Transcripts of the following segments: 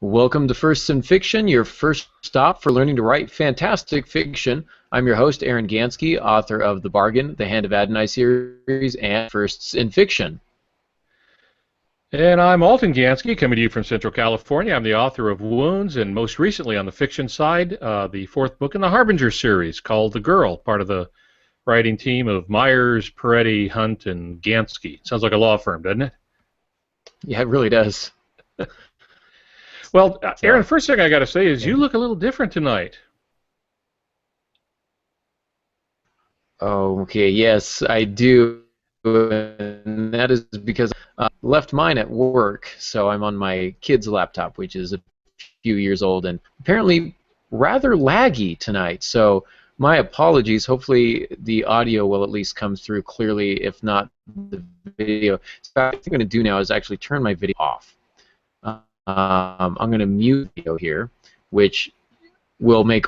Welcome to Firsts in Fiction, your first stop for learning to write fantastic fiction. I'm your host, Aaron Gansky, author of The Bargain, The Hand of Adonai series, and Firsts in Fiction. And I'm Alton Gansky, coming to you from Central California. I'm the author of Wounds, and most recently on the fiction side, the fourth book in the Harbinger series called The Girl, part of the writing team of Myers, Peretti, Hunt, and Gansky. Sounds like a law firm, doesn't it? Yeah, it really does. Well, Aaron, first thing I got to say is you look a little different tonight. Oh, okay, yes, I do. And that is because I left mine at work, so I'm on my kid's laptop, which is a few years old and apparently rather laggy tonight. So my apologies. Hopefully the audio will at least come through clearly, if not the video. So what I'm going to do now is actually turn my video off. I'm going to mute the video here, which will make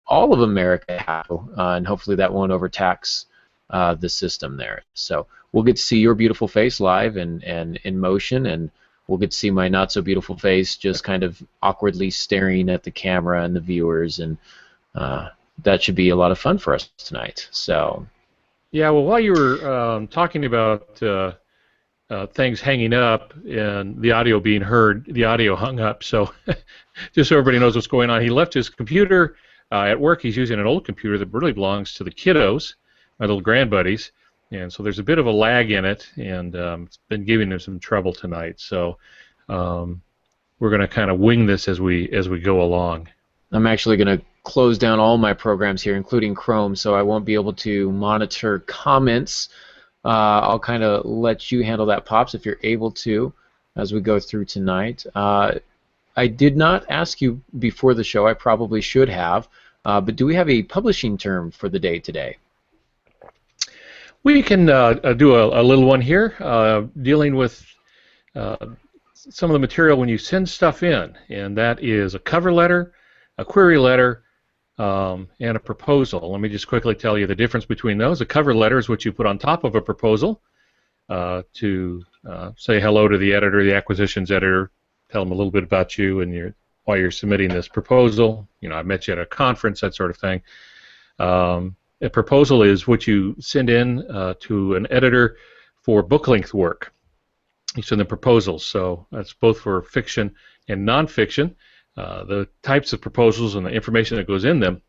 all of America happy, and hopefully that won't overtax the system there. So we'll get to see your beautiful face live and in motion, and we'll get to see my not so beautiful face just kind of awkwardly staring at the camera and the viewers, and that should be a lot of fun for us tonight. So yeah, well, while you were talking about things hanging up and the audio being heard, the audio hung up. So just so everybody knows what's going on, he left his computer at work. He's using an old computer that really belongs to the kiddos, my little grandbuddies, and so there's a bit of a lag in it, and it's been giving him some trouble tonight. So we're going to kind of wing this as we go along. I'm actually going to close down all my programs here, including Chrome, so I won't be able to monitor comments. I'll kind of let you handle that, Pops, if you're able to, as we go through tonight. I did not ask you before the show. I probably should have. But do we have a publishing term for the day today? We can do a little one here, dealing with some of the material when you send stuff in, and that is a cover letter, a query letter, and a proposal. Let me just quickly tell you the difference between those. A cover letter is what you put on top of a proposal to say hello to the editor, the acquisitions editor, tell them a little bit about you and why you're submitting this proposal. You know, I met you at a conference, that sort of thing. A proposal is what you send in to an editor for book-length work. You send them proposals, so that's both for fiction and nonfiction. The types of proposals and the information that goes in them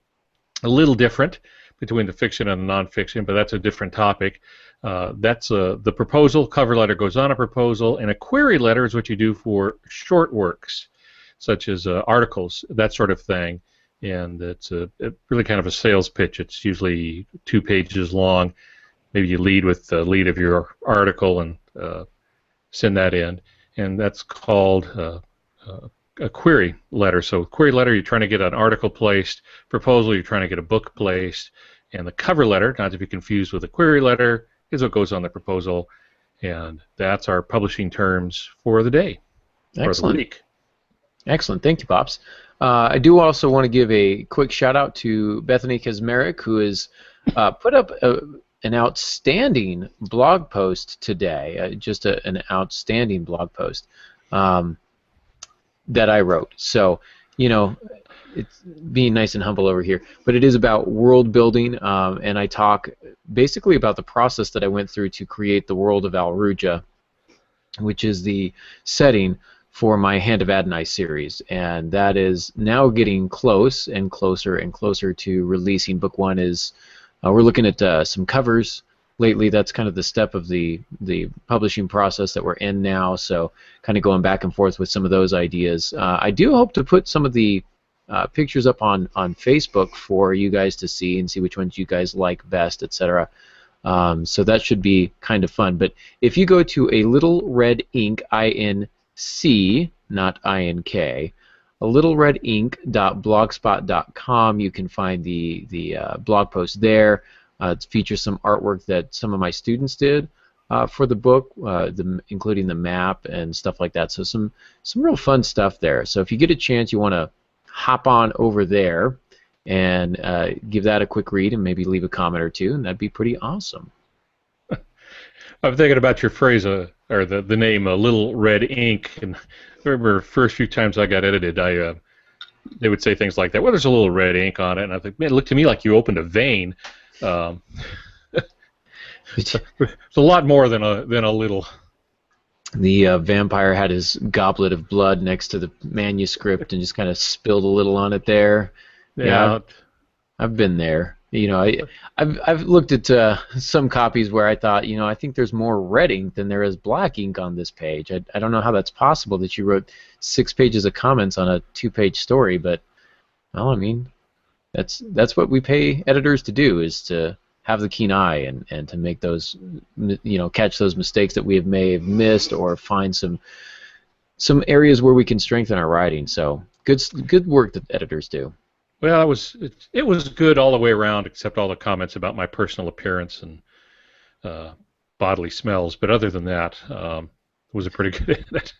a little different between the fiction and the nonfiction, but that's a different topic. That's the proposal. Cover letter goes on a proposal, and a query letter is what you do for short works, such as articles, that sort of thing. And it's really kind of a sales pitch. It's usually 2 pages long. Maybe you lead with the lead of your article and send that in, and that's called a query letter. So query letter, you're trying to get an article placed. Proposal, you're trying to get a book placed. And the cover letter, not to be confused with a query letter, is what goes on the proposal. And that's our publishing terms for the day. Excellent. For the week. Excellent. Thank you, Pops. I do also want to give a quick shout out to Bethany Kazmarek, who has put up an outstanding blog post today, just an outstanding blog post that I wrote. So, you know, it's being nice and humble over here, but it is about world building, and I talk basically about the process that I went through to create the world of Al Ruja, which is the setting for my Hand of Adonai series, and that is now getting close and closer and closer to releasing. Book 1 is, we're looking at some covers lately. That's kind of the step of the publishing process that we're in now, so kind of going back and forth with some of those ideas. I do hope to put some of the pictures up on Facebook for you guys to see and see which ones you guys like best, etc. So that should be kind of fun. But if you go to a little red ink, INC, not INK, a littleredink.blogspot.com, you can find the blog post there. It features some artwork that some of my students did for the book, including the map and stuff like that. So some real fun stuff there. So if you get a chance, you want to hop on over there and give that a quick read and maybe leave a comment or two, and that'd be pretty awesome. I'm thinking about your phrase, a or the name Little Red Ink. And I remember the first few times I got edited, they would say things like that. Well, there's a little red ink on it, and I think, man, it looked to me like you opened a vein. It's a lot more than a little. The vampire had his goblet of blood next to the manuscript and just kind of spilled a little on it there. Yeah. I've been there. I've looked at some copies where I thought, I think there's more red ink than there is black ink on this page. I don't know how that's possible that you wrote 6 pages of comments on a 2-page story, but well, I mean, that's what we pay editors to do, is to have the keen eye and to make those, catch those mistakes that we may have missed, or find some areas where we can strengthen our writing. So good work that editors do. Well, it was good all the way around, except all the comments about my personal appearance and bodily smells. But other than that, it was a pretty good edit.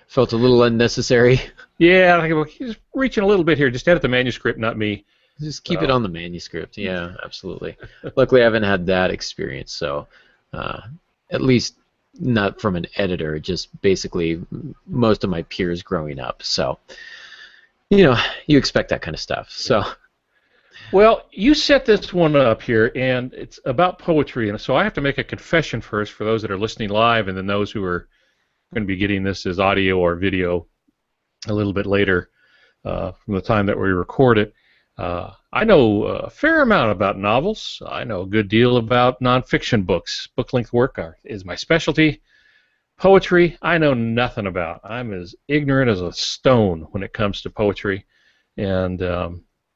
Felt a little unnecessary. Yeah, I think he's reaching a little bit here. Just edit the manuscript, not me. Just keep it on the manuscript. Yeah, absolutely. Luckily, I haven't had that experience, so at least not from an editor, just basically most of my peers growing up. So, you expect that kind of stuff. So, well, you set this one up here, and it's about poetry, and so I have to make a confession first for those that are listening live, and then those who are going to be getting this as audio or video a little bit later from the time that we record it. I know a fair amount about novels. I know a good deal about nonfiction books. Book-length work is my specialty. Poetry, I know nothing about. I'm as ignorant as a stone when it comes to poetry. And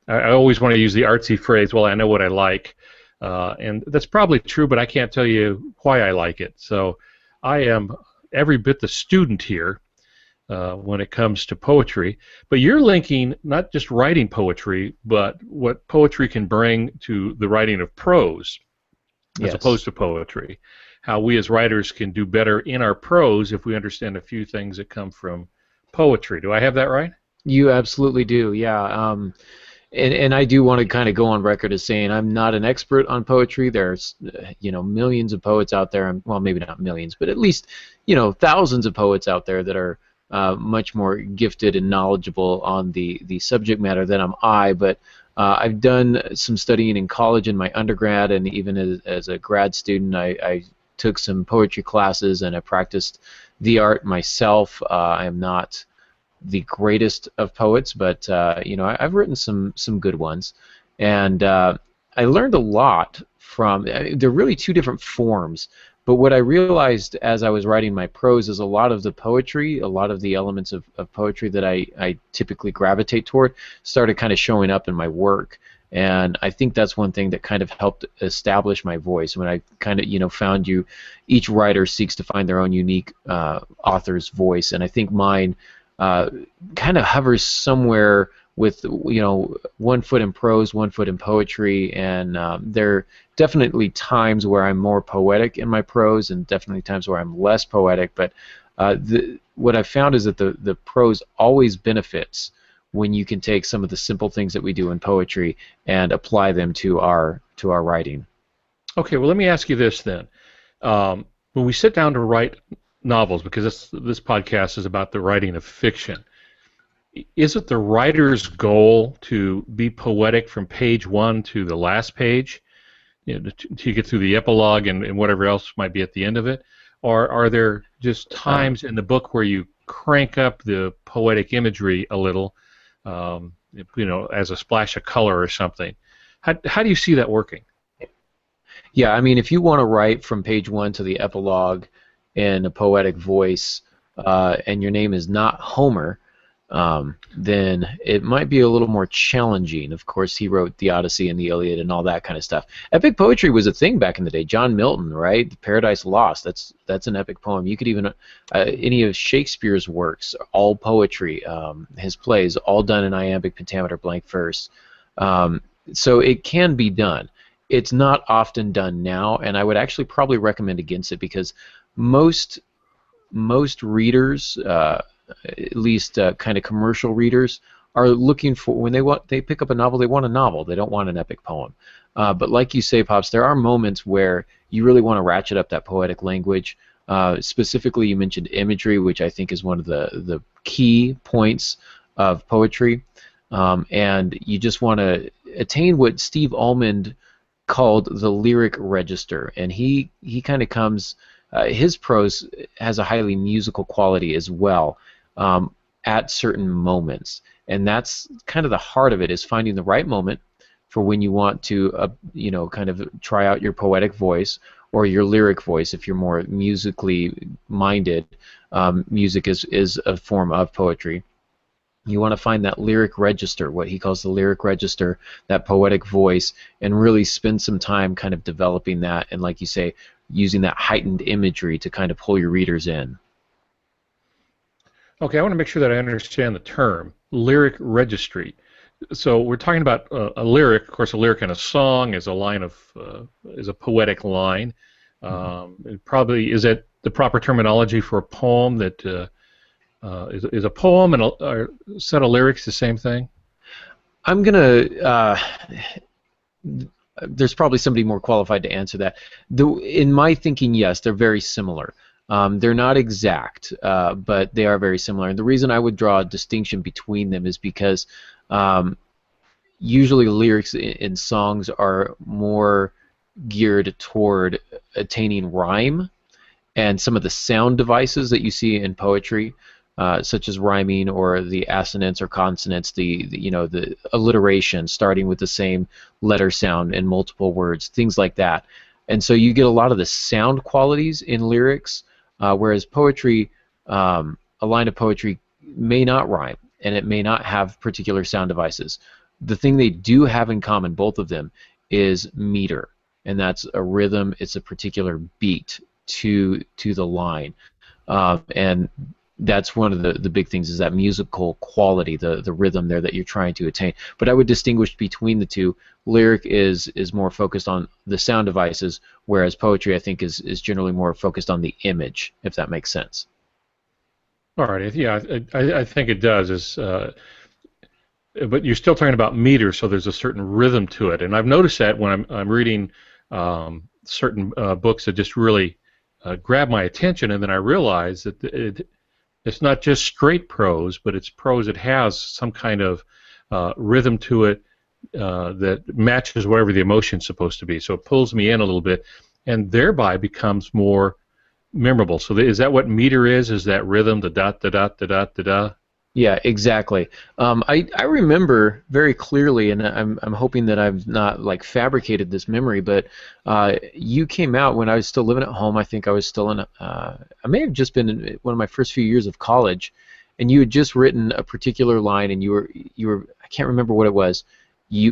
I always want to use the artsy phrase, well, I know what I like. And that's probably true, but I can't tell you why I like it. So I am every bit the student here when it comes to poetry. But you're linking not just writing poetry, but what poetry can bring to the writing of prose, as opposed to poetry. How we as writers can do better in our prose if we understand a few things that come from poetry. Do I have that right? You absolutely do, yeah. And I do want to kind of go on record as saying I'm not an expert on poetry. There's, millions of poets out there. Well, maybe not millions, but at least, thousands of poets out there that are much more gifted and knowledgeable on the subject matter than I. But I've done some studying in college in my undergrad, and even as a grad student, I took some poetry classes, and I practiced the art myself. I am not the greatest of poets, but I've written some good ones, and I learned a lot from. They're really two different forms. But what I realized as I was writing my prose is a lot of the poetry, a lot of the elements of poetry that I typically gravitate toward started kind of showing up in my work. And I think that's one thing that kind of helped establish my voice. When I kind of, found each writer seeks to find their own unique author's voice. And I think mine kind of hovers somewhere with, 1 foot in prose, 1 foot in poetry. And there are definitely times where I'm more poetic in my prose, and definitely times where I'm less poetic. But what I've found is that the prose always benefits when you can take some of the simple things that we do in poetry and apply them to our writing. Okay, well, let me ask you this then. When we sit down to write novels, because this podcast is about the writing of fiction, is it the writer's goal to be poetic from page 1 to the last page, to get through the epilogue and whatever else might be at the end of it? Or are there just times in the book where you crank up the poetic imagery a little, as a splash of color or something? How do you see that working? Yeah, I mean, if you want to write from page 1 to the epilogue in a poetic voice, and your name is not Homer, then it might be a little more challenging. Of course, he wrote the Odyssey and the Iliad and all that kind of stuff. Epic poetry was a thing back in the day. John Milton, right? Paradise Lost. That's an epic poem. You could even any of Shakespeare's works, all poetry. His plays, all done in iambic pentameter, blank verse. So it can be done. It's not often done now, and I would actually probably recommend against it, because most readers, at least kind of commercial readers, are looking for, when they pick up a novel, they want a novel. They don't want an epic poem. But like you say, Pops, there are moments where you really want to ratchet up that poetic language. Specifically, you mentioned imagery, which I think is one of the key points of poetry. And you just want to attain what Steve Almond called the lyric register. And he kind of comes, his prose has a highly musical quality as well, at certain moments. And that's kind of the heart of it, is finding the right moment for when you want to, kind of try out your poetic voice or your lyric voice if you're more musically minded. Music is a form of poetry. You want to find that lyric register, what he calls the lyric register, that poetic voice, and really spend some time kind of developing that, and like you say, using that heightened imagery to kind of pull your readers in. Okay, I want to make sure that I understand the term lyric registry. So we're talking about a lyric. Of course, a lyric in a song is a line of is a poetic line. It probably is it the proper terminology for a poem that is a poem and a set of lyrics the same thing? I'm gonna. There's probably somebody more qualified to answer that. In my thinking, yes, they're very similar. They're not exact, but they are very similar. And the reason I would draw a distinction between them is because usually lyrics in songs are more geared toward attaining rhyme, and some of the sound devices that you see in poetry, such as rhyming or the assonance or consonants, the alliteration starting with the same letter sound in multiple words, things like that. And so you get a lot of the sound qualities in lyrics, whereas poetry, a line of poetry may not rhyme, and it may not have particular sound devices. The thing they do have in common, both of them, is meter, and that's a rhythm. It's a particular beat to the line, and that's one of the big things, is that musical quality, the rhythm there that you're trying to attain. But I would distinguish between the two. Lyric is more focused on the sound devices, whereas poetry, I think, is generally more focused on the image, if that makes sense. All right, yeah, I think it does. But you're still talking about meter, so there's a certain rhythm to it, and I've noticed that when I'm reading certain books that just really grab my attention, and then I realize that it's not just straight prose, but it's prose that has some kind of rhythm to it that matches whatever the emotion's supposed to be. So it pulls me in a little bit, and thereby becomes more memorable. So is that what meter is? Is that rhythm, the dot, da dot, da dot, da da? Yeah, exactly. I remember very clearly, and I'm hoping that I've not like fabricated this memory, but you came out when I was still living at home. I think I was still in. I may have just been in one of my first few years of college, and you had just written a particular line, and you were I can't remember what it was.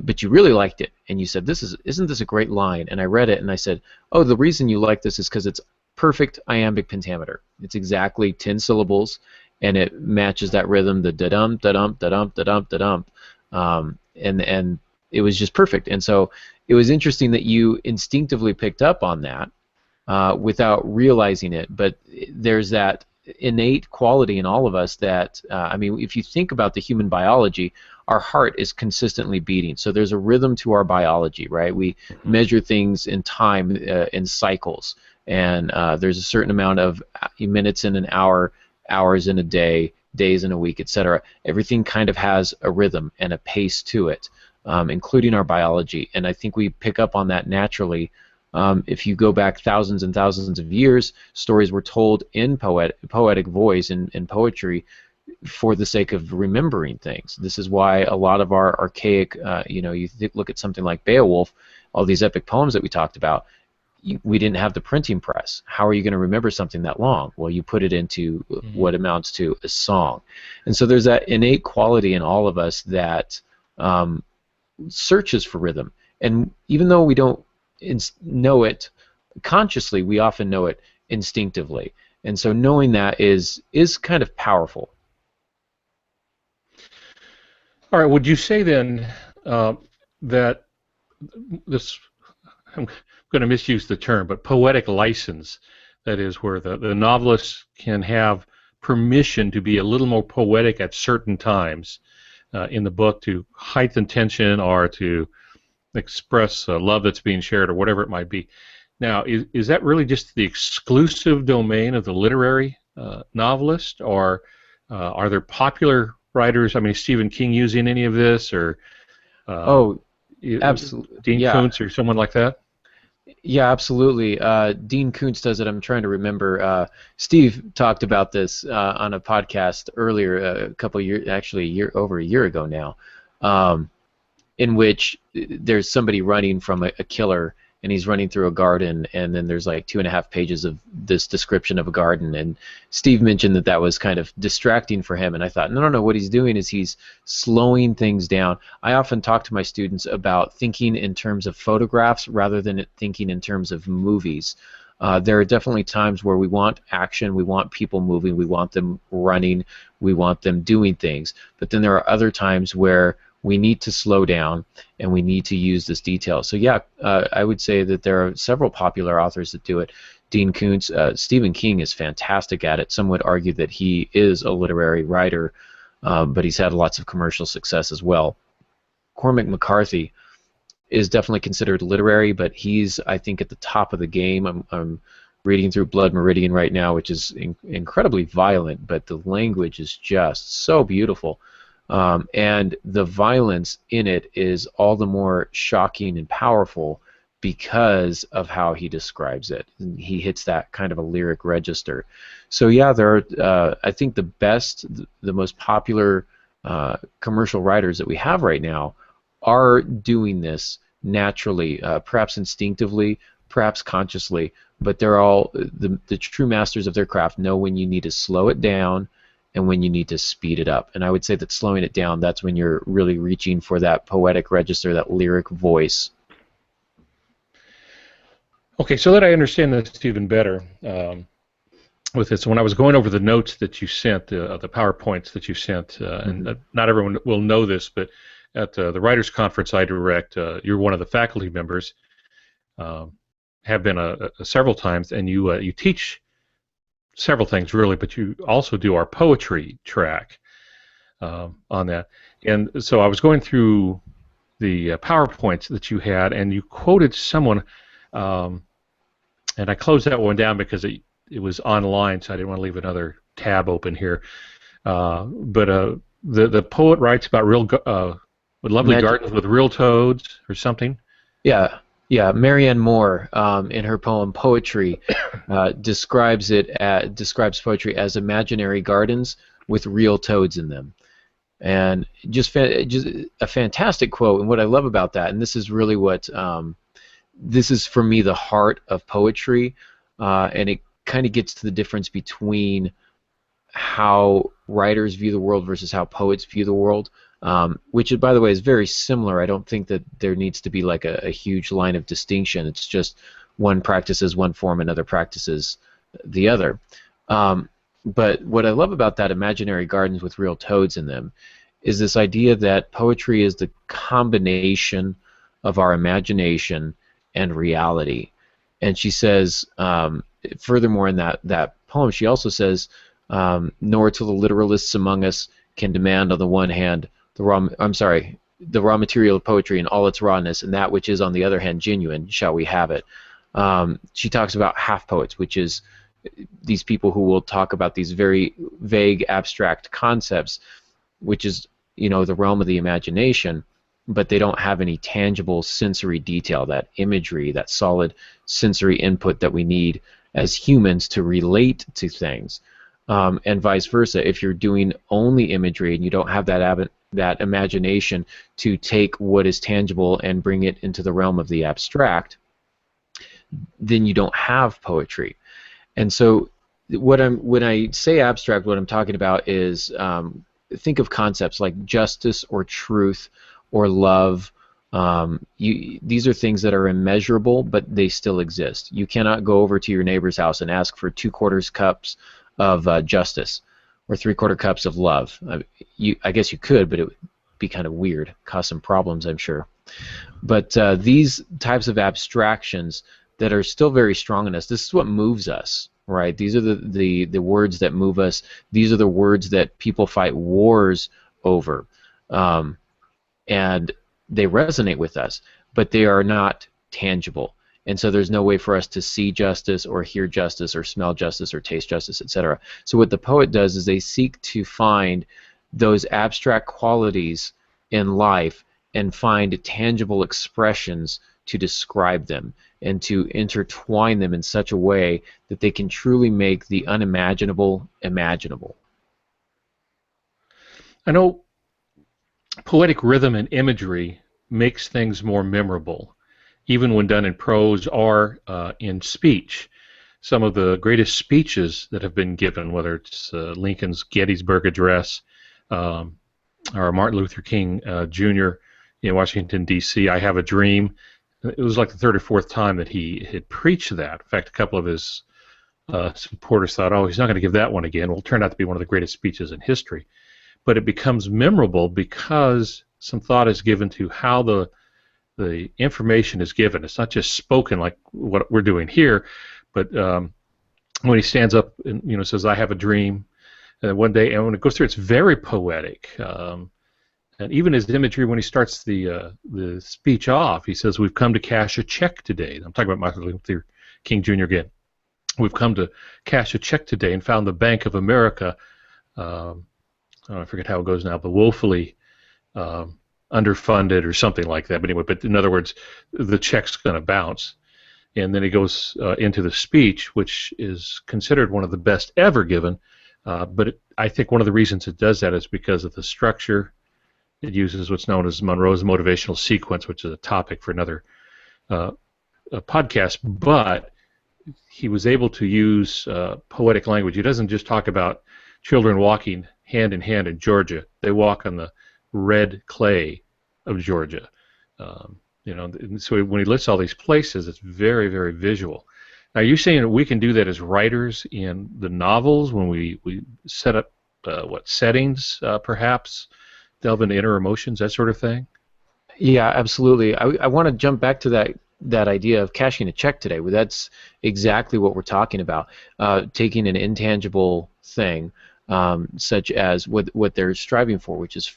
But you really liked it, and you said, isn't this a great line? And I read it, and I said, oh, the reason you like this is because it's perfect iambic pentameter. It's exactly 10 syllables, and it matches that rhythm, the da-dum, da-dum, da-dum, da-dum, da-dum, and it was just perfect. And so it was interesting that you instinctively picked up on that without realizing it, but there's that innate quality in all of us that, I mean, if you think about the human biology, our heart is consistently beating. So there's a rhythm to our biology, right? We measure things in time, in cycles, and there's a certain amount of minutes in an hour, hours in a day, days in a week, etc. Everything kind of has a rhythm and a pace to it, including our biology. And I think we pick up on that naturally. If you go back thousands and thousands of years, stories were told in poetic voice and in poetry for the sake of remembering things. This is why a lot of our archaic, you look at something like Beowulf, all these epic poems that we talked about, we didn't have the printing press. How are you going to remember something that long? Well, you put it into what amounts to a song. And so there's that innate quality in all of us that searches for rhythm. And even though we don't know it consciously, we often know it instinctively. And so knowing that is kind of powerful. All right, would you say then that this, I'm going to misuse the term, but poetic license, that is where the novelist can have permission to be a little more poetic at certain times in the book to heighten tension or to express love that's being shared or whatever it might be. Now, is that really just the exclusive domain of the literary novelist, or are there popular writers? I mean, is Stephen King using any of this, or um, Oh, absolutely. Dean Yeah. Koontz, or someone like that? Yeah, absolutely. Dean Koontz does it. I'm trying to remember. Steve talked about this on a podcast earlier, a couple years, actually over a year ago now, um, in which there's somebody running from a killer, and he's running through a garden, and then there's like 2.5 pages of this description of a garden, and Steve mentioned that that was kind of distracting for him, and I thought, no, no, no, what he's doing is he's slowing things down. I often talk to my students about thinking in terms of photographs rather than thinking in terms of movies. There are definitely times where we want action, we want people moving, we want them running, we want them doing things, but then there are other times where we need to slow down and we need to use this detail. So yeah, I would say that there are several popular authors that do it. Dean Koontz, Stephen King is fantastic at it. Some would argue that he is a literary writer, but he's had lots of commercial success as well. Cormac McCarthy is definitely considered literary, but he's, I think, at the top of the game. I'm reading through Blood Meridian right now, which is incredibly violent, but the language is just so beautiful. And the violence in it is all the more shocking and powerful because of how he describes it. He hits that kind of a lyric register. So yeah, there are, I think the most popular commercial writers that we have right now are doing this naturally, perhaps instinctively, perhaps consciously, but they're all, the true masters of their craft know when you need to slow it down and when you need to speed it up. And I would say that slowing it down, that's when you're really reaching for that poetic register, that lyric voice. Okay, so that I understand this even better with this, when I was going over the notes that you sent, the PowerPoints that you sent, and not everyone will know this, but at the Writers Conference I direct, you're one of the faculty members, have been several times, and you teach several things really, but you also do our poetry track on that. And so I was going through the PowerPoints that you had, and you quoted someone, and I closed that one down because it was online, so I didn't want to leave another tab open here. But the poet writes about lovely gardens with real toads or something. Yeah. Yeah, Marianne Moore, in her poem "Poetry," describes poetry as imaginary gardens with real toads in them, and just a fantastic quote. And what I love about that, and this is really what this is for me the heart of poetry, and it kind of gets to the difference between how writers view the world versus how poets view the world. Which, by the way, is very similar. I don't think that there needs to be like a huge line of distinction. It's just one practices one form, another practices the other. But what I love about that imaginary gardens with real toads in them is this idea that poetry is the combination of our imagination and reality. And she says, furthermore, in that poem, she also says, nor till the literalists among us can demand on the one hand the raw material of poetry in all its rawness, and that which is on the other hand genuine, shall we have it. She talks about half poets, which is these people who will talk about these very vague, abstract concepts, which is, the realm of the imagination, but they don't have any tangible sensory detail, that imagery, that solid sensory input that we need as humans to relate to things. And vice versa, if you're doing only imagery and you don't have that imagination to take what is tangible and bring it into the realm of the abstract, then you don't have poetry. And so when I say abstract, what I'm talking about is think of concepts like justice or truth or love. These are things that are immeasurable, but they still exist. You cannot go over to your neighbor's house and ask for 2/4 cups of justice or 3/4 cups of love. I guess you could, but it would be kind of weird, cause some problems, I'm sure. But these types of abstractions that are still very strong in us, this is what moves us, right? These are the words that move us. These are the words that people fight wars over, and they resonate with us, but they are not tangible. and so there's no way for us to see justice or hear justice or smell justice or taste justice, etc. So what the poet does is they seek to find those abstract qualities in life and find tangible expressions to describe them and to intertwine them in such a way that they can truly make the unimaginable imaginable. I know poetic rhythm and imagery makes things more memorable, even when done in prose or in speech. Some of the greatest speeches that have been given, whether it's Lincoln's Gettysburg Address or Martin Luther King Jr. in Washington, D.C., I Have a Dream. It was like the third or fourth time that he had preached that. In fact, a couple of his supporters thought, oh, he's not going to give that one again. Well, it turned out to be one of the greatest speeches in history. But it becomes memorable because some thought is given to how the information is given. It's not just spoken like what we're doing here, but when he stands up and says, "I have a dream," and one day, and when it goes through, it's very poetic. And even his imagery when he starts the speech off, he says, "We've come to cash a check today." I'm talking about Martin Luther King Jr. again. "We've come to cash a check today and found the Bank of America." I forget how it goes now, but woefully underfunded or something like that. But anyway, but in other words, the check's going to bounce. And then he goes into the speech, which is considered one of the best ever given. But I think one of the reasons it does that is because of the structure. It uses what's known as Monroe's motivational sequence, which is a topic for another a podcast. But he was able to use poetic language. He doesn't just talk about children walking hand in hand in Georgia. They walk on the red clay of Georgia. So when he lists all these places, it's very, very visual. Now, are you saying that we can do that as writers in the novels when we set up settings, perhaps delve into inner emotions, that sort of thing? Yeah, absolutely. I want to jump back to that idea of cashing a check today. Well, that's exactly what we're talking about. Taking an intangible thing, such as what they're striving for, which is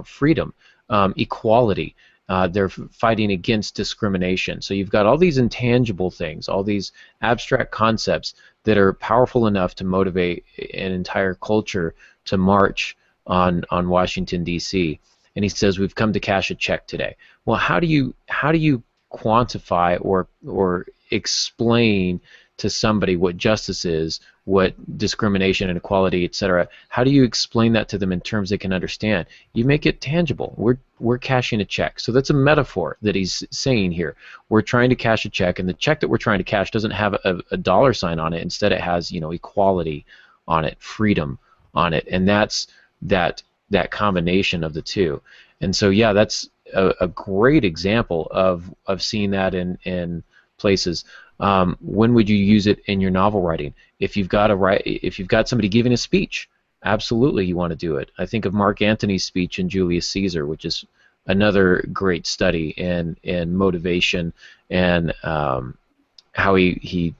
freedom, equality. They're fighting against discrimination. So you've got all these intangible things, all these abstract concepts that are powerful enough to motivate an entire culture to march on Washington, D.C. And he says, "We've come to cash a check today." Well, how do you quantify or explain to somebody what justice is, what discrimination and equality, etc.? How do you explain that to them in terms they can understand? You make it tangible. We're cashing a check. So that's a metaphor that he's saying here. We're trying to cash a check, and the check that we're trying to cash doesn't have a dollar sign on it. Instead, it has equality on it, freedom on it, and that's that combination of the two. And so yeah, that's a great example of seeing that in places. When would you use it in your novel writing? If you've got somebody giving a speech, absolutely you want to do it. I think of Mark Antony's speech in Julius Caesar, which is another great study in motivation and how he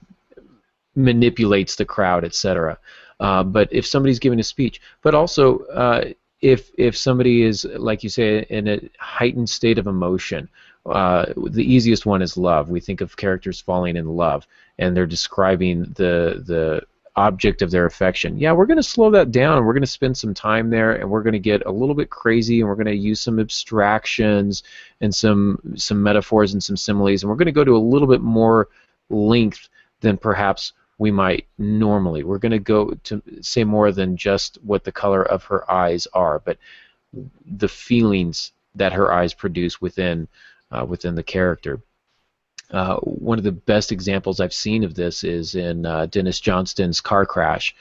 manipulates the crowd, etc. But if somebody's giving a speech, but also if somebody is, like you say, in a heightened state of emotion, the easiest one is love. We think of characters falling in love, and they're describing the object of their affection. Yeah, we're going to slow that down, and we're going to spend some time there, and we're going to get a little bit crazy, and we're going to use some abstractions and some metaphors and some similes, and we're going to go to a little bit more length than perhaps we might normally. We're going to go to say more than just what the color of her eyes are, but the feelings that her eyes produce within the character. One of the best examples I've seen of this is in Dennis Johnston's Car Crash,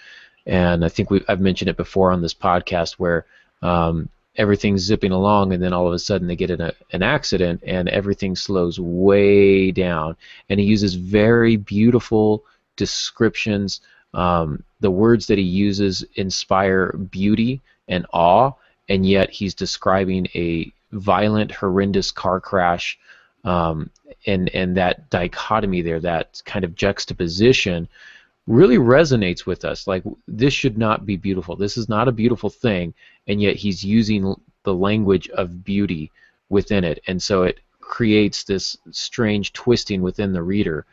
and I think I've mentioned it before on this podcast, where everything's zipping along, and then all of a sudden they get in an accident, and everything slows way down, and he uses very beautiful descriptions. The words that he uses inspire beauty and awe, and yet he's describing a violent, horrendous car crash, and that dichotomy there, that kind of juxtaposition, really resonates with us. Like, this should not be beautiful. This is not a beautiful thing, and yet he's using the language of beauty within it, and so it creates this strange twisting within the reader.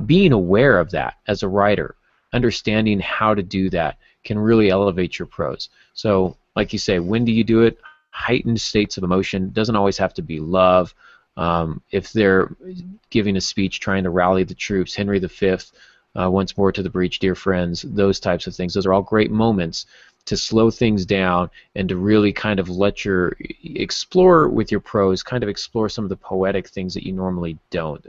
Being aware of that as a writer, understanding how to do that, can really elevate your prose. So, like you say, when do you do it? Heightened states of emotion. Doesn't always have to be love. If they're giving a speech trying to rally the troops, Henry V, once more to the breach, dear friends, those types of things. Those are all great moments to slow things down and to really kind of let your explore with your prose, kind of explore some of the poetic things that you normally don't,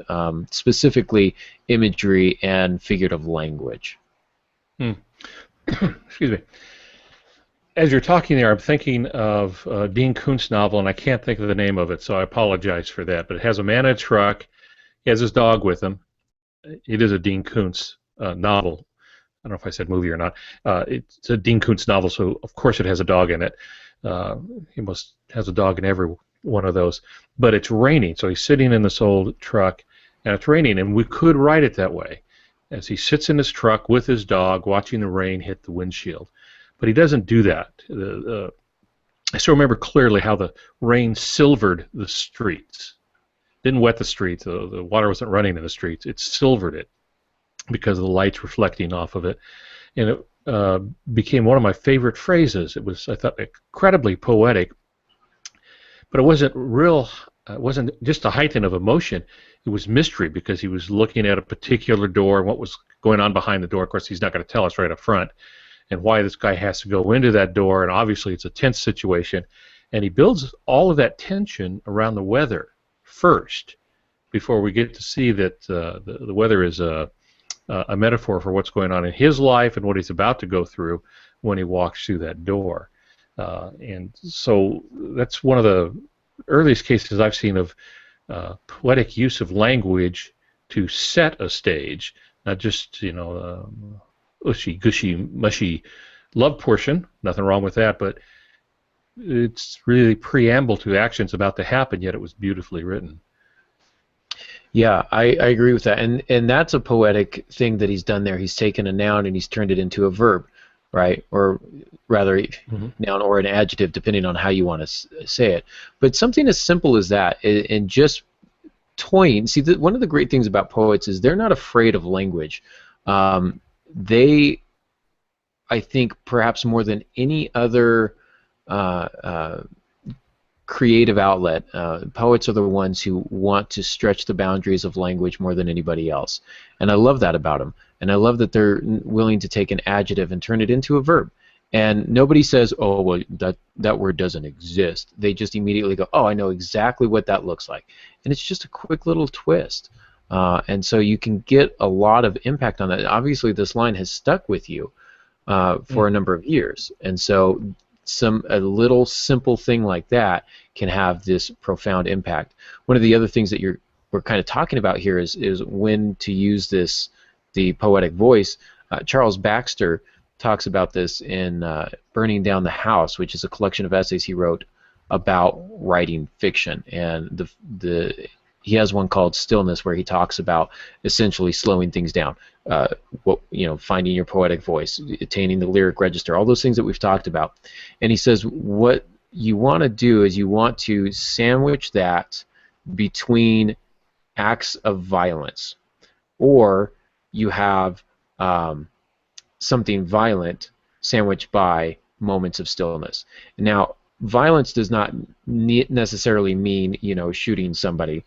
specifically imagery and figurative language. Excuse me. As you're talking there, I'm thinking of a Dean Koontz novel, and I can't think of the name of it, so I apologize for that. But it has a man in a truck. He has his dog with him. It is a Dean Koontz novel. I don't know if I said movie or not. It's a Dean Koontz novel, so of course it has a dog in it. He must has a dog in every one of those. But it's raining, so he's sitting in this old truck, and it's raining, and we could write it that way, as he sits in his truck with his dog, watching the rain hit the windshield. But he doesn't do that. I still remember clearly how the rain silvered the streets. Didn't wet the streets. The water wasn't running in the streets. It silvered it because of the lights reflecting off of it. And it became one of my favorite phrases. It was, I thought, incredibly poetic. But it wasn't real. It wasn't just a heighten of emotion. It was mystery, because he was looking at a particular door and what was going on behind the door. Of course, he's not going to tell us right up front, and why this guy has to go into that door, and obviously it's a tense situation. And he builds all of that tension around the weather first, before we get to see that the weather is a metaphor for what's going on in his life and what he's about to go through when he walks through that door. And so that's one of the earliest cases I've seen of poetic use of language to set a stage, not just, ushy, gushy, mushy love portion. Nothing wrong with that, but it's really preamble to actions about to happen, yet it was beautifully written. Yeah, I agree with that, and that's a poetic thing that he's done there. He's taken a noun and he's turned it into a verb, right? Or rather, noun or an adjective, depending on how you want to say it. But something as simple as that, and just toying. See, one of the great things about poets is they're not afraid of language. They, I think, perhaps more than any other creative outlet, poets are the ones who want to stretch the boundaries of language more than anybody else. And I love that about them. And I love that they're willing to take an adjective and turn it into a verb. And nobody says, oh, well, that word doesn't exist. They just immediately go, oh, I know exactly what that looks like. And it's just a quick little twist. And so you can get a lot of impact on that. Obviously, this line has stuck with you for a number of years. And so a little simple thing like that can have this profound impact. One of the other things that we're kind of talking about here is when to use the poetic voice. Charles Baxter talks about this in Burning Down the House, which is a collection of essays he wrote about writing fiction. And he has one called Stillness, where he talks about essentially slowing things down, finding your poetic voice, attaining the lyric register, all those things that we've talked about. And he says what you want to do is you want to sandwich that between acts of violence, or you have something violent sandwiched by moments of stillness. Now, violence does not necessarily mean, shooting somebody.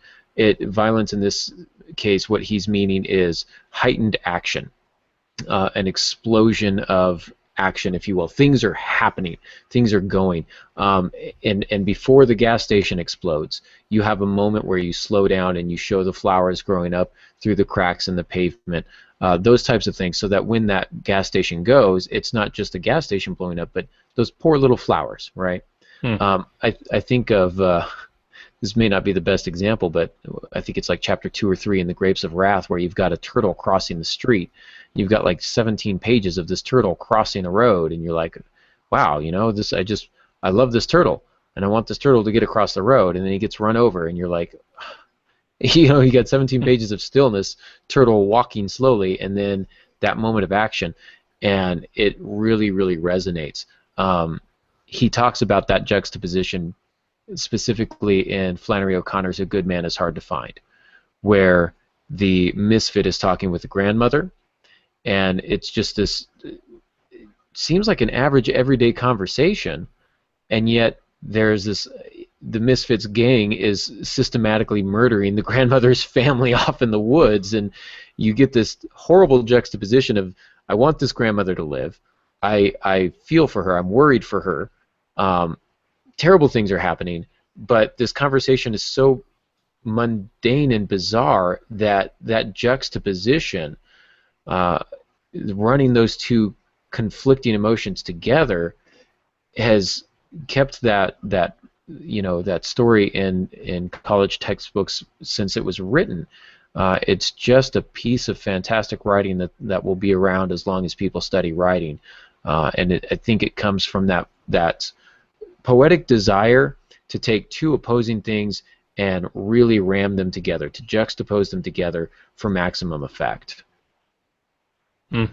Violence in this case, what he's meaning is heightened action, an explosion of action, if you will. Things are happening, things are going, and before the gas station explodes, you have a moment where you slow down and you show the flowers growing up through the cracks in the pavement, those types of things, so that when that gas station goes, it's not just a gas station blowing up, but those poor little flowers, right? I think of this may not be the best example, but I think it's like chapter 2 or 3 in The Grapes of Wrath, where you've got a turtle crossing the street. You've got like 17 pages of this turtle crossing a road, and you're like, wow, I love this turtle, and I want this turtle to get across the road, and then he gets run over, and you're like, you got 17 pages of stillness, turtle walking slowly, and then that moment of action, and it really, really resonates. He talks about that juxtaposition specifically in Flannery O'Connor's A Good Man is Hard to Find, where the misfit is talking with the grandmother, and it's just this, seems like an average everyday conversation, and yet there's this, the misfits gang is systematically murdering the grandmother's family off in the woods, and you get this horrible juxtaposition of, I want this grandmother to live, I feel for her, I'm worried for her, terrible things are happening, but this conversation is so mundane and bizarre that that juxtaposition, running those two conflicting emotions together, has kept that that story in college textbooks since it was written. It's just a piece of fantastic writing that will be around as long as people study writing, and I think it comes from that poetic desire to take two opposing things and really ram them together, to juxtapose them together for maximum effect. Mm.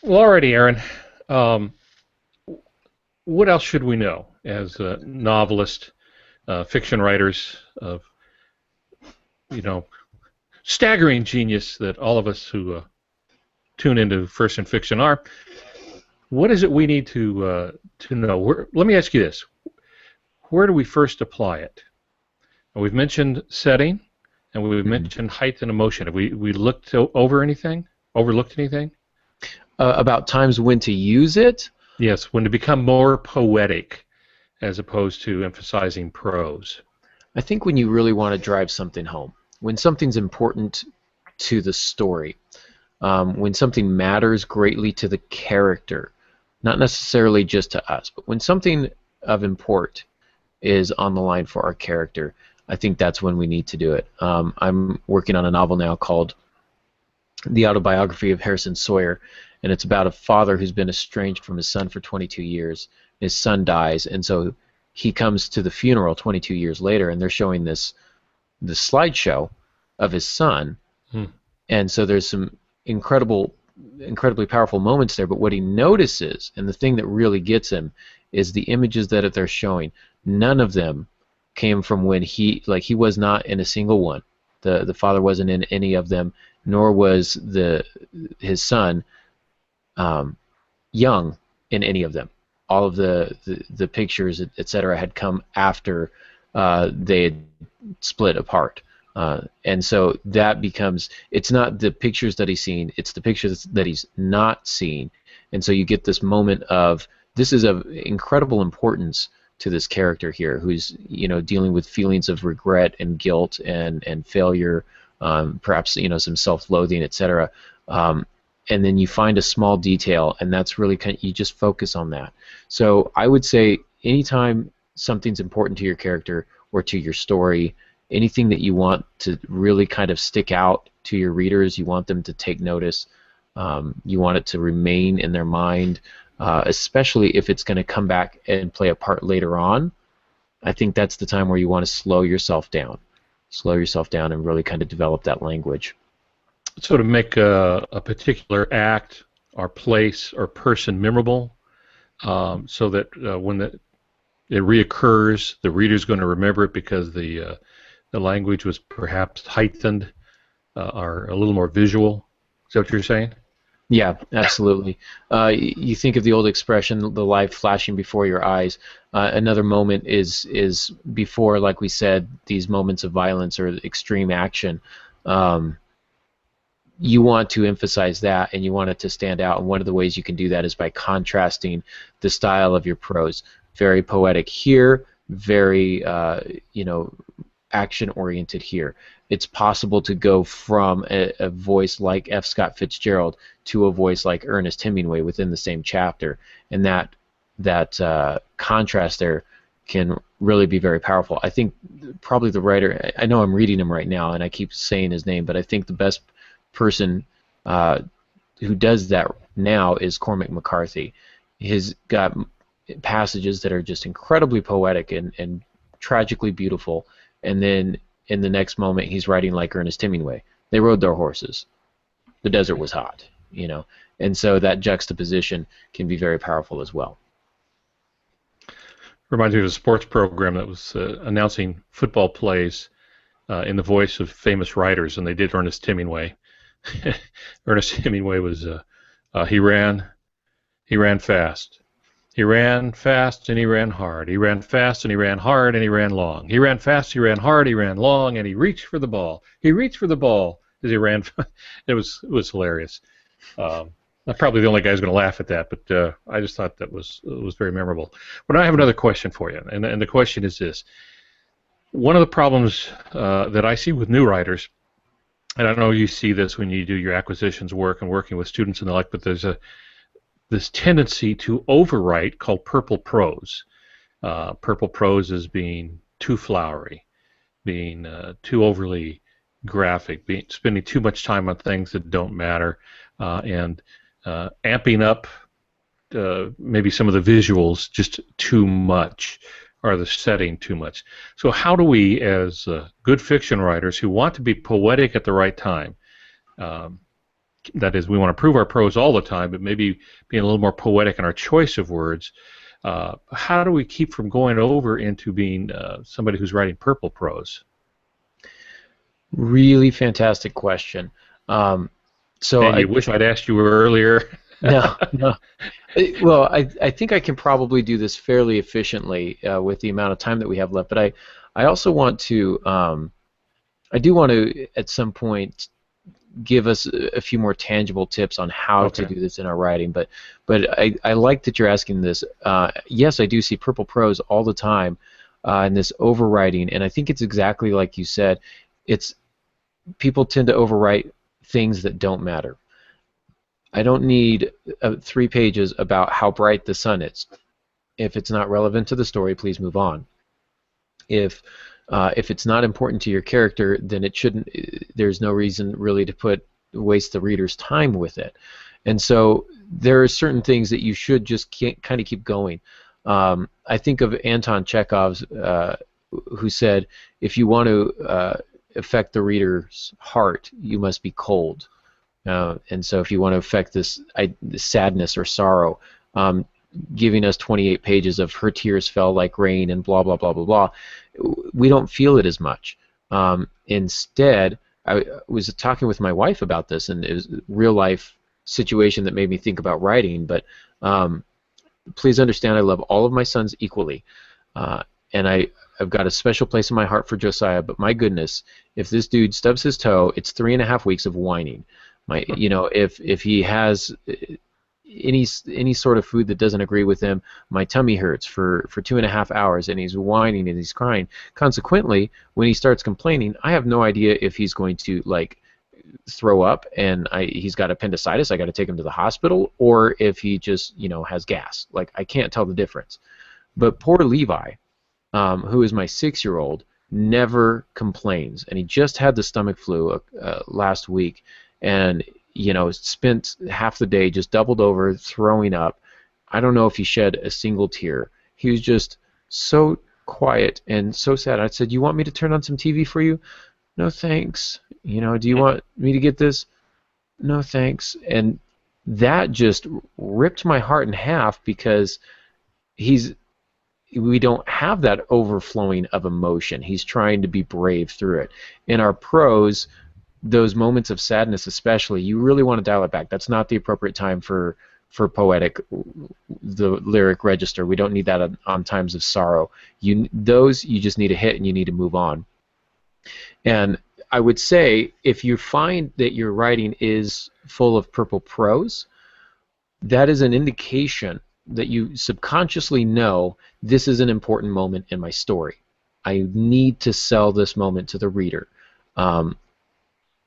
Well, alrighty, Aaron. What else should we know as novelists, fiction writers of, staggering genius that all of us who tune into First in Fiction are? What is it we need to know? Let me ask you this: where do we first apply it? We've mentioned setting, and we've mentioned height and emotion. Have we looked over anything? Overlooked anything? About times when to use it? Yes, when to become more poetic as opposed to emphasizing prose. I think when you really want to drive something home, when something's important to the story, when something matters greatly to the character, not necessarily just to us, but when something of import is on the line for our character, I think that's when we need to do it. I'm working on a novel now called The Autobiography of Harrison Sawyer, and it's about a father who's been estranged from his son for 22 years. His son dies, and so he comes to the funeral 22 years later, and they're showing this slideshow of his son, and so there's some incredibly powerful moments there, but what he notices, and the thing that really gets him, is the images that they're showing. None of them came from when he was not in a single one. The father wasn't in any of them, nor was his son young in any of them. All of the pictures, etc., had come after they had split apart. And so that becomes, it's not the pictures that he's seen, it's the pictures that he's not seen. And so you get this moment of, this is of incredible importance to this character here, who's dealing with feelings of regret and guilt and failure, perhaps some self-loathing, etc. And then you find a small detail, and that's really you just focus on that. So I would say anytime something's important to your character or to your story, anything that you want to really kind of stick out to your readers, you want them to take notice, you want it to remain in their mind, especially if it's going to come back and play a part later on. I think that's the time where you want to slow yourself down and really kind of develop that language. So to make a particular act or place or person memorable, so that when it reoccurs, the reader's going to remember it because the language was perhaps heightened or a little more visual. Is that what you're saying? Yeah, absolutely. You think of the old expression, the life flashing before your eyes. Another moment is before, like we said, these moments of violence or extreme action. You want to emphasize that, and you want it to stand out. And one of the ways you can do that is by contrasting the style of your prose. Very poetic here, very action-oriented here. It's possible to go from a voice like F. Scott Fitzgerald to a voice like Ernest Hemingway within the same chapter, and that contrast there can really be very powerful. I think probably the writer, I know I'm reading him right now, and I keep saying his name, but I think the best person who does that now is Cormac McCarthy. He's got passages that are just incredibly poetic and tragically beautiful, and then in the next moment he's writing like Ernest Hemingway. They rode their horses. The desert was hot, and so that juxtaposition can be very powerful as well. Reminds me of a sports program that was announcing football plays in the voice of famous writers, and they did Ernest Hemingway. Ernest Hemingway was he ran fast. He ran fast and he ran hard. He ran fast and he ran hard and he ran long. He ran fast, he ran hard, he ran long, and he reached for the ball. He reached for the ball as he ran. It was hilarious. I'm probably the only guy who's going to laugh at that, but I just thought it was very memorable. But I have another question for you, and the question is this: one of the problems that I see with new writers, and I know you see this when you do your acquisitions work and working with students and the like, but there's this tendency to overwrite called purple prose. Purple prose is being too flowery, being too overly graphic, spending too much time on things that don't matter, and amping up maybe some of the visuals just too much, or the setting too much. So how do we, as good fiction writers who want to be poetic at the right time, that is, we want to prove our prose all the time, but maybe being a little more poetic in our choice of words, how do we keep from going over into being somebody who's writing purple prose? Really fantastic question. So and you wish I'd asked you earlier. No, no. Well, I think I can probably do this fairly efficiently with the amount of time that we have left. But I also want to, I do want to at some point give us a few more tangible tips on how to do this in our writing. But I like that you're asking this. Yes, I do see purple prose all the time in this overwriting, and I think it's exactly like you said. It's people tend to overwrite things that don't matter. I don't need 3 pages about how bright the sun is. If it's not relevant to the story, please move on. If it's not important to your character, then it shouldn't. There's no reason really to waste the reader's time with it. And so there are certain things that you should just kind of keep going. I think of Anton Chekhov's, who said, if you want to affect the reader's heart, you must be cold. And so if you want to affect this sadness or sorrow, giving us 28 pages of her tears fell like rain and blah, blah, blah, blah, blah, we don't feel it as much. Instead, I was talking with my wife about this, and it was a real-life situation that made me think about writing, but please understand I love all of my sons equally, and I've got a special place in my heart for Josiah, but my goodness, if this dude stubs his toe, it's 3.5 weeks of whining. If he has any sort of food that doesn't agree with him, my tummy hurts for 2.5 hours, and he's whining and he's crying. Consequently, when he starts complaining, I have no idea if he's going to throw up and he's got appendicitis, I got to take him to the hospital, or if he just has gas. I can't tell the difference. But poor Levi, who is my 6-year-old, never complains, and he just had the stomach flu last week, and spent half the day just doubled over, throwing up. I don't know if he shed a single tear. He was just so quiet and so sad. I said, "You want me to turn on some TV for you?" "No, thanks." "Do you want me to get this?" "No, thanks." And that just ripped my heart in half, because we don't have that overflowing of emotion. He's trying to be brave through it. In our prose, those moments of sadness especially, you really want to dial it back. That's not the appropriate time for poetic, the lyric register. We don't need that on times of sorrow. You just need to hit, and you need to move on. And I would say, if you find that your writing is full of purple prose, that is an indication that you subconsciously know this is an important moment in my story. I need to sell this moment to the reader.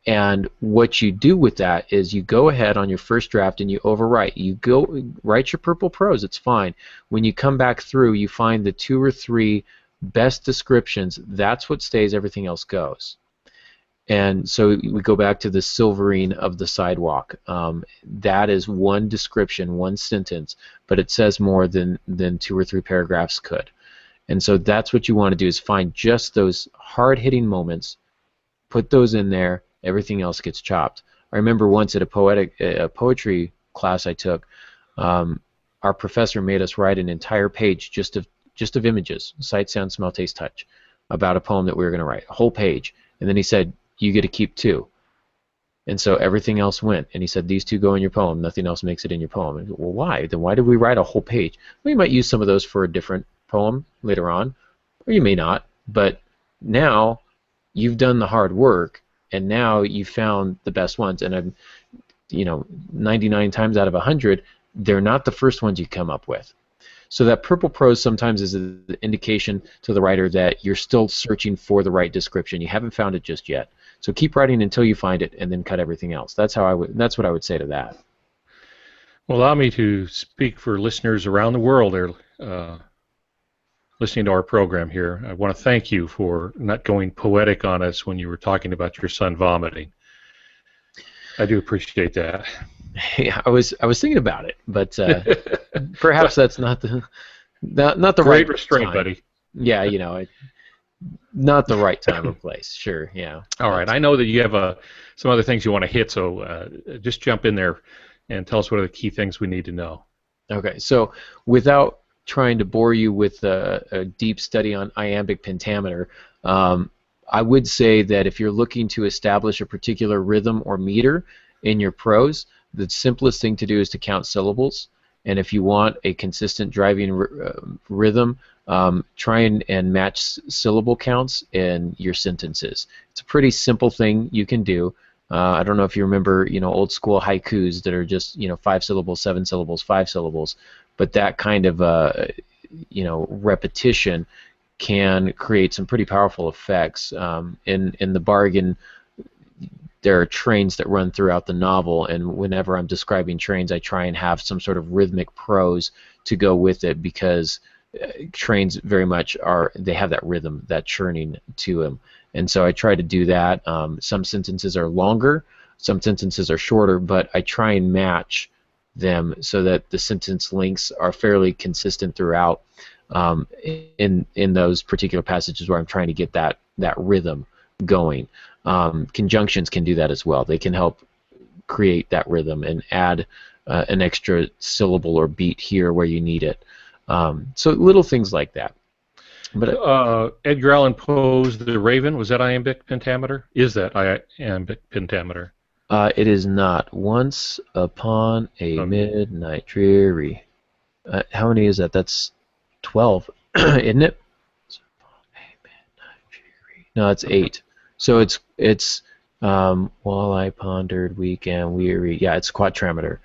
And what you do with that is you go ahead on your first draft and you overwrite. You go write your purple prose. It's fine. When you come back through, you find the 2 or 3 best descriptions. That's what stays. Everything else goes. And so we go back to the silvering of the sidewalk. That is one description, one sentence, but it says more than 2 or 3 paragraphs could. And so that's what you want to do, is find just those hard-hitting moments, put those in there. Everything else gets chopped. I remember once at a poetry class I took, our professor made us write an entire page just of just of images, sight, sound, smell, taste, touch, about a poem that we were going to write, a whole page. And then he said, you get to keep 2. And so everything else went. And he said, these 2 go in your poem. Nothing else makes it in your poem. And I go, well, why? Then why did we write a whole page? We might use some of those for a different poem later on, or you may not. But now you've done the hard work, and now you've found the best ones. And I'm, 99 times out of 100, they're not the first ones you come up with. So that purple prose sometimes is an indication to the writer that you're still searching for the right description. You haven't found it just yet. So keep writing until you find it, and then cut everything else. That's what I would say to that. Well, allow me to speak for listeners around the world that are listening to our program here. I want to thank you for not going poetic on us when you were talking about your son vomiting. I do appreciate that. Yeah, I was thinking about it, but perhaps that's not the Great right restraint, time. buddy. Yeah, not the right time or place. Sure, yeah. All right, I know that you have some other things you want to hit, so just jump in there and tell us what are the key things we need to know. Okay, so without trying to bore you with a deep study on iambic pentameter, I would say that if you're looking to establish a particular rhythm or meter in your prose, the simplest thing to do is to count syllables. And if you want a consistent driving rhythm, try and match syllable counts in your sentences. It's a pretty simple thing you can do. I don't know if you remember, old school haikus that are just, 5 syllables, 7 syllables, 5 syllables, but that kind of, repetition can create some pretty powerful effects. In the bargain, there are trains that run throughout the novel, and whenever I'm describing trains, I try and have some sort of rhythmic prose to go with it, because trains very much they have that rhythm, that churning to them. And so I try to do that. Some sentences are longer, some sentences are shorter, but I try and match them so that the sentence lengths are fairly consistent throughout in those particular passages where I'm trying to get that rhythm going. Conjunctions can do that as well. They can help create that rhythm and add an extra syllable or beat here where you need it. So little things like that. But Edgar Allan Poe's The Raven, was that iambic pentameter? Is that iambic pentameter? It is not. Once upon a midnight dreary. How many is that? That's 12, isn't it? No, it's 8. So it's while I pondered, weak and weary. Yeah, it's quatrameter.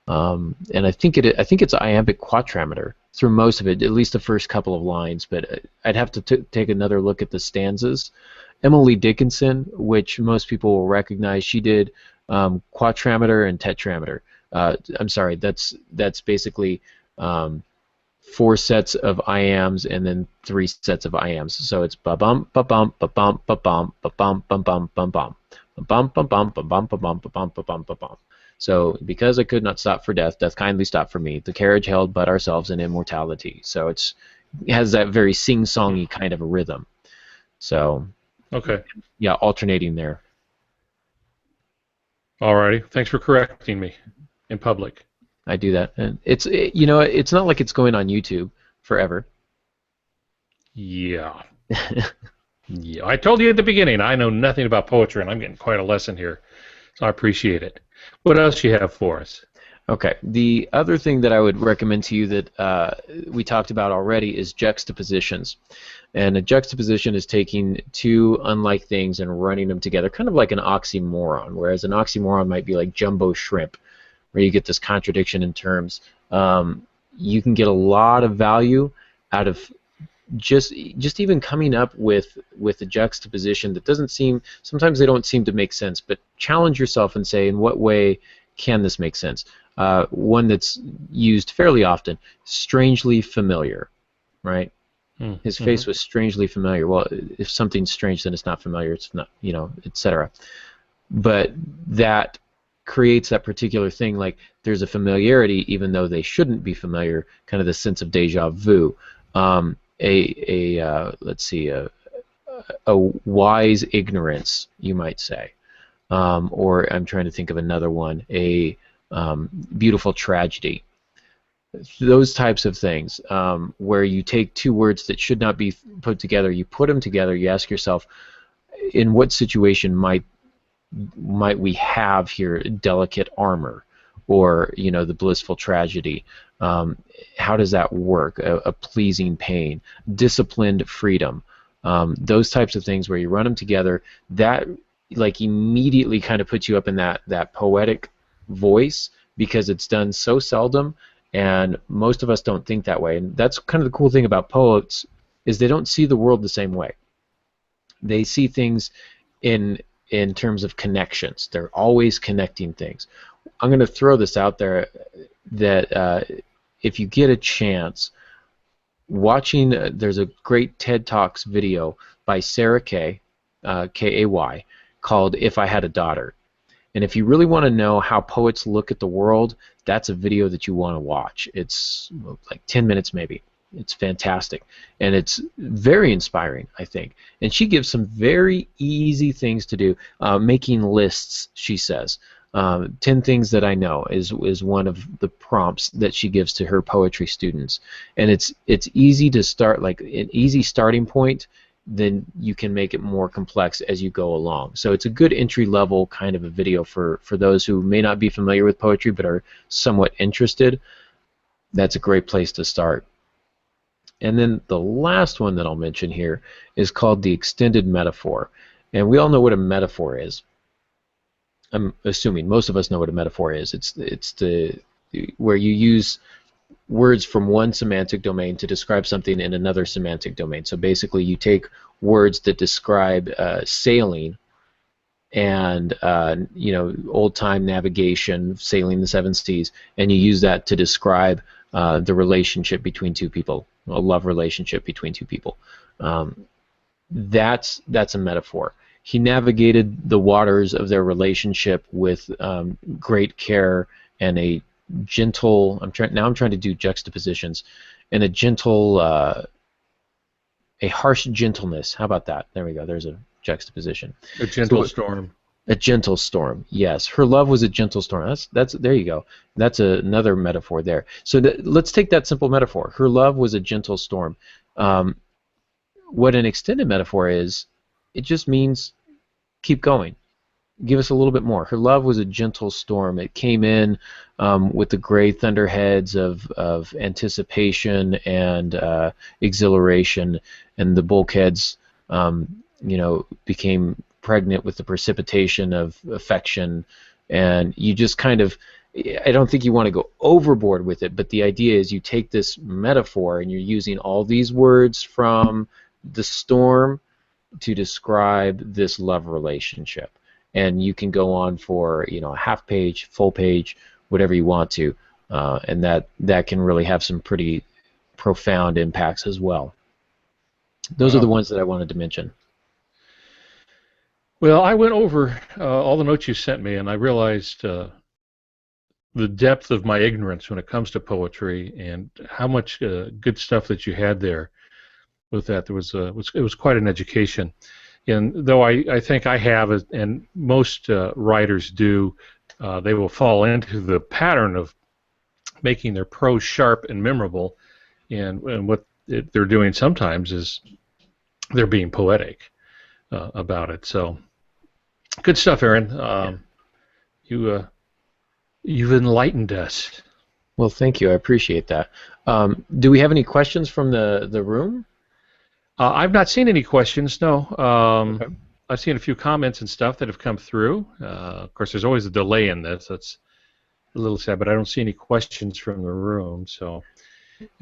And I think it's iambic quatrameter through most of it, at least the first couple of lines. But I'd have to take another look at the stanzas. Emily Dickinson, which most people will recognize, she did quatrameter and tetrameter. I'm sorry, that's basically 4 sets of iambs and then 3 sets of iambs. So it's ba bum ba bum ba bum ba bum ba bum bum bum bum bum bum bum bum bum bum bum bum bum bum. So because I could not stop for death, death kindly stopped for me. The carriage held but ourselves in immortality. So it has that very sing-songy kind of a rhythm. So okay, yeah, alternating there. Alrighty, thanks for correcting me in public. I do that, and it's not like it's going on YouTube forever. Yeah. Yeah. I told you at the beginning, I know nothing about poetry, and I'm getting quite a lesson here, so I appreciate it. What else do you have for us? Okay. The other thing that I would recommend to you that we talked about already is juxtapositions. And a juxtaposition is taking 2 unlike things and running them together, kind of like an oxymoron, whereas an oxymoron might be like jumbo shrimp, where you get this contradiction in terms. You can get a lot of value out of just even coming up with a juxtaposition that doesn't seem, sometimes they don't seem to make sense, but challenge yourself and say, in what way can this make sense? One that's used fairly often, strangely familiar, right? His face was strangely familiar. Well, if something's strange, then it's not familiar. It's not, etc. But that creates that particular thing, like there's a familiarity even though they shouldn't be familiar, kind of the sense of deja vu. Let's see, a wise ignorance, you might say. Or I'm trying to think of another one, a beautiful tragedy. those types of things, where you take two words that should not be put together, you put them together, you ask yourself, in what situation might we have here delicate armor, or the blissful tragedy? How does that work? A pleasing pain, disciplined freedom, those types of things where you run them together, that like immediately kind of puts you up in that poetic voice, because it's done so seldom, and most of us don't think that way. And that's kind of the cool thing about poets, is they don't see the world the same way. They see things in terms of connections. They're always connecting things. I'm going to throw this out there, that if you get a chance, watching, there's a great TED Talks video by Sarah Kay, Kay, called "If I Had a Daughter." And if you really want to know how poets look at the world, that's a video that you want to watch. It's like 10 minutes maybe. It's fantastic, and it's very inspiring, I think. And she gives some very easy things to do. Making lists, she says. 10 things that I know is one of the prompts that she gives to her poetry students. And it's easy to start, like an easy starting point. Then you can make it more complex as you go along. So it's a good entry-level kind of a video for those who may not be familiar with poetry but are somewhat interested. That's a great place to start. And then the last one that I'll mention here is called the extended metaphor. And we all know what a metaphor is. I'm assuming most of us know what a metaphor is. It's where you use words from one semantic domain to describe something in another semantic domain. So basically you take words that describe sailing and old-time navigation, sailing the seven seas, and you use that to describe the relationship between two people, a love relationship between two people. That's a metaphor. He navigated the waters of their relationship with great care and a gentle. I'm trying to do juxtapositions, and a gentle, a harsh gentleness. How about that? There we go. There's a juxtaposition. A gentle storm. A gentle storm. Yes, her love was a gentle storm. That's there you go. That's another metaphor there. So let's take that simple metaphor. Her love was a gentle storm. What an extended metaphor is, it just means keep going. Give us a little bit more. Her love was a gentle storm. It came in with the gray thunderheads of anticipation and exhilaration, and the bulkheads, became pregnant with the precipitation of affection, and you just kind of, I don't think you want to go overboard with it, but the idea is you take this metaphor and you're using all these words from the storm to describe this love relationship. And you can go on for a half page, full page, whatever you want to, and that can really have some pretty profound impacts as well. Those are the ones that I wanted to mention. Well, I went over all the notes you sent me, and I realized the depth of my ignorance when it comes to poetry, and how much good stuff that you had there with that. It was quite an education. And though I think I have, and most writers do, they will fall into the pattern of making their prose sharp and memorable, and what they're doing sometimes is they're being poetic about it. So, good stuff, Aaron. You've enlightened us. Well, thank you. I appreciate that. Do we have any questions from the room? I've not seen any questions, no. Okay. I've seen a few comments and stuff that have come through. Of course, there's always a delay in this. That's a little sad, but I don't see any questions from the room. So,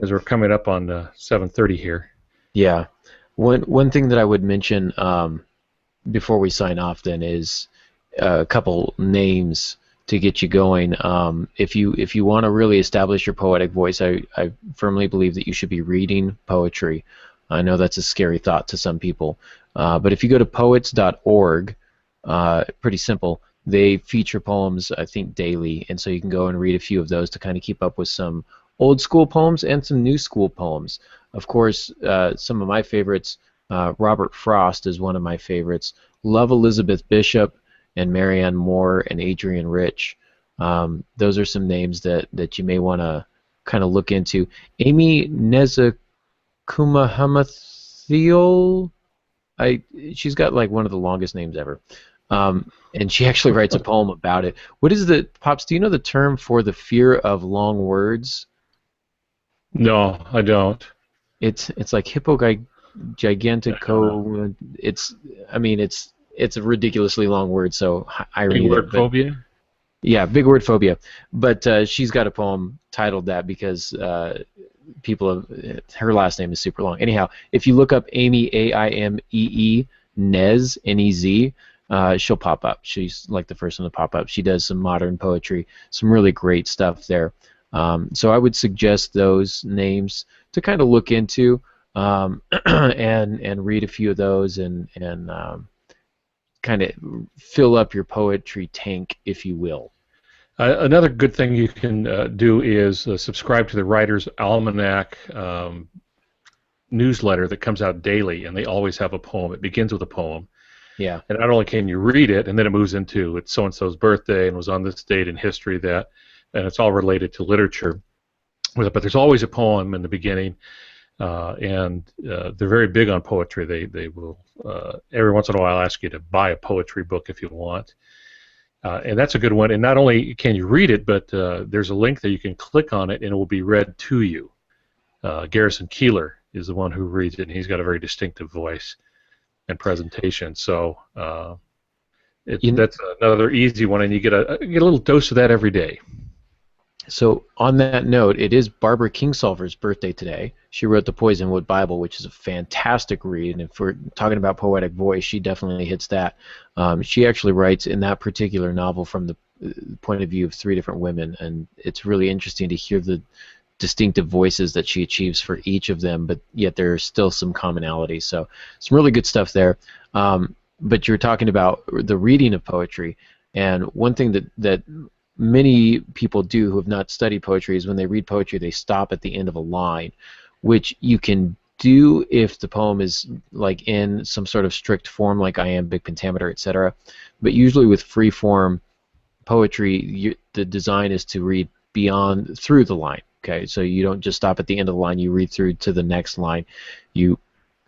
as we're coming up on 7:30 here. Yeah. One thing that I would mention before we sign off then is a couple names to get you going. If you want to really establish your poetic voice, I firmly believe that you should be reading poetry. I know that's a scary thought to some people, but if you go to poets.org, pretty simple, they feature poems, I think, daily, and so you can go and read a few of those to kind of keep up with some old school poems and some new school poems. Of course, some of my favorites, Robert Frost is one of my favorites. Love Elizabeth Bishop and Marianne Moore and Adrienne Rich. Those are some names that you may want to kind of look into. Amy Nezakumahamathiel, she's got like one of the longest names ever. And she actually writes a poem about it. What is the, Pops, do you know the term for the fear of long words? No, I don't. It's like gigantico. It's, I mean, it's a ridiculously long word, so Big irony there. word But phobia? yeah, big word phobia. But she's got a poem titled that because her last name is super long. Anyhow, if you look up Amy, Aimee, Nez, Nez, she'll pop up. She's like the first one to pop up. She does some modern poetry, some really great stuff there. So I would suggest those names to kind of look into, and read a few of those, and kind of fill up your poetry tank, if you will. Another good thing you can do is subscribe to the Writer's Almanac newsletter that comes out daily, and they always have a poem. It begins with a poem. Yeah. And not only can you read it, and then it moves into it's so-and-so's birthday and was on this date in history that, and it's all related to literature. But there's always a poem in the beginning, and they're very big on poetry. They will every once in a while ask you to buy a poetry book if you want. And that's a good one. And not only can you read it, but there's a link that you can click on it, and it will be read to you. Garrison Keillor is the one who reads it, and he's got a very distinctive voice and presentation. So that's another easy one, and you get a little dose of that every day. So on that note, it is Barbara Kingsolver's birthday today. She wrote the Poisonwood Bible, which is a fantastic read, and if we're talking about poetic voice, she definitely hits that. She actually writes in that particular novel from the point of view of 3 different women, and it's really interesting to hear the distinctive voices that she achieves for each of them, but yet there's still some commonalities. So some really good stuff there. But you're talking about the reading of poetry, and one thing that many people do who have not studied poetry is when they read poetry, they stop at the end of a line, which you can do if the poem is like in some sort of strict form, like iambic pentameter, etc. But usually with free form poetry, the design is to read through the line. Okay, so you don't just stop at the end of the line, you read through to the next line. You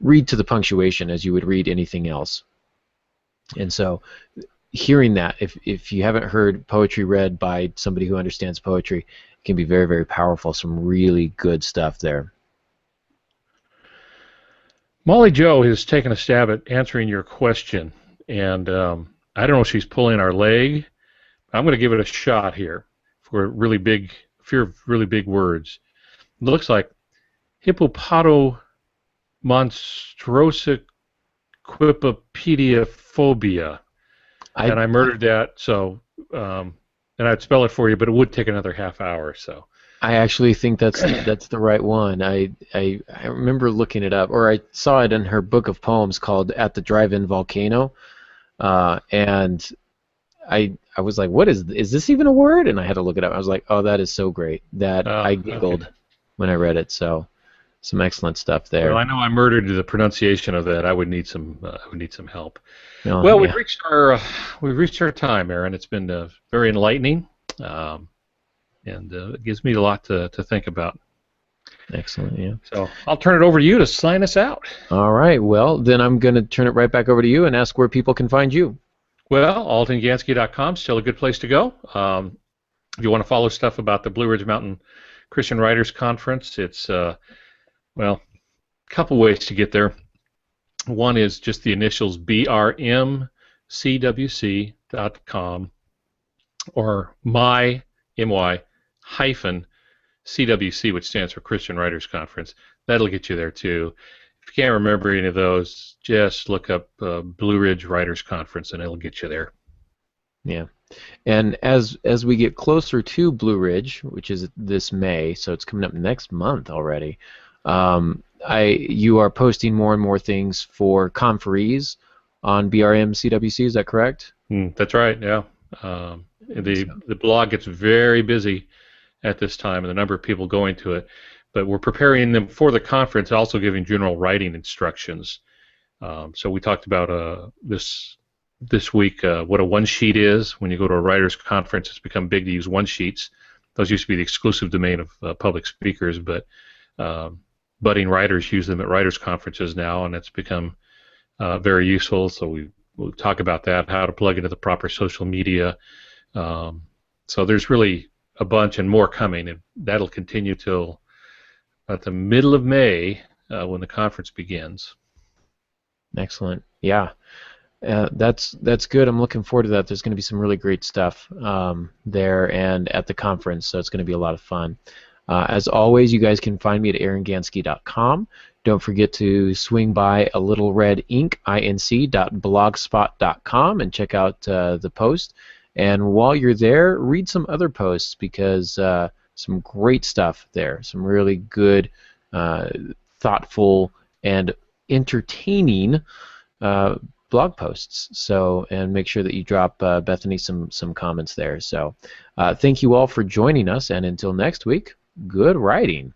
read to the punctuation as you would read anything else. And so hearing that, if you haven't heard poetry read by somebody who understands poetry, it can be very, very powerful. Some really good stuff there. Molly Joe has taken a stab at answering your question, and I don't know if she's pulling our leg. I'm going to give it a shot here for fear of really big words. It looks like hippopotomonstrosequipediophobia. And I murdered that, so and I'd spell it for you, but it would take another half hour. So I actually think that's the right one. I remember looking it up, or I saw it in her book of poems called "At the Drive-In Volcano," and I was like, "What is this even a word?" And I had to look it up. I was like, "Oh, that is so great!" That I giggled when I read it. So some excellent stuff there. Well, I know I murdered the pronunciation of that. I would need some help. Oh, well, yeah. we've reached our time, Aaron. It's been very enlightening, and it gives me a lot to think about. Excellent, yeah. So I'll turn it over to you to sign us out. All right. Well, then I'm going to turn it right back over to you and ask where people can find you. Well, altongansky.com is still a good place to go. If you want to follow stuff about the Blue Ridge Mountain Christian Writers Conference, it's a couple ways to get there. One is just the initials brmcwc.com or my hyphen CWC, which stands for Christian Writers Conference. That'll get you there too. If you can't remember any of those, just look up Blue Ridge Writers Conference and it'll get you there. Yeah. And as we get closer to Blue Ridge, which is this May, so it's coming up next month already, you are posting more and more things for conferees on BRM CWC. Is that correct? That's right. Yeah. The blog gets very busy at this time, and the number of people going to it. But we're preparing them for the conference, also giving general writing instructions. So we talked about this week what a one sheet is. When you go to a writers conference, it's become big to use one sheets. those used to be the exclusive domain of public speakers, but budding writers use them at writers' conferences now, and it's become very useful. So we'll talk about that, how to plug into the proper social media. So there's really a bunch and more coming, and that'll continue till about the middle of May when the conference begins. Excellent. Yeah. That's good. I'm looking forward to that. There's going to be some really great stuff there and at the conference, so it's going to be a lot of fun. As always, you guys can find me at aarongansky.com. Don't forget to swing by a little red ink, inc.blogspot.com, and check out the post. And while you're there, read some other posts, because some great stuff there. Some really good, thoughtful, and entertaining blog posts. So, and make sure that you drop Bethany some comments there. So, thank you all for joining us, and until next week, good writing.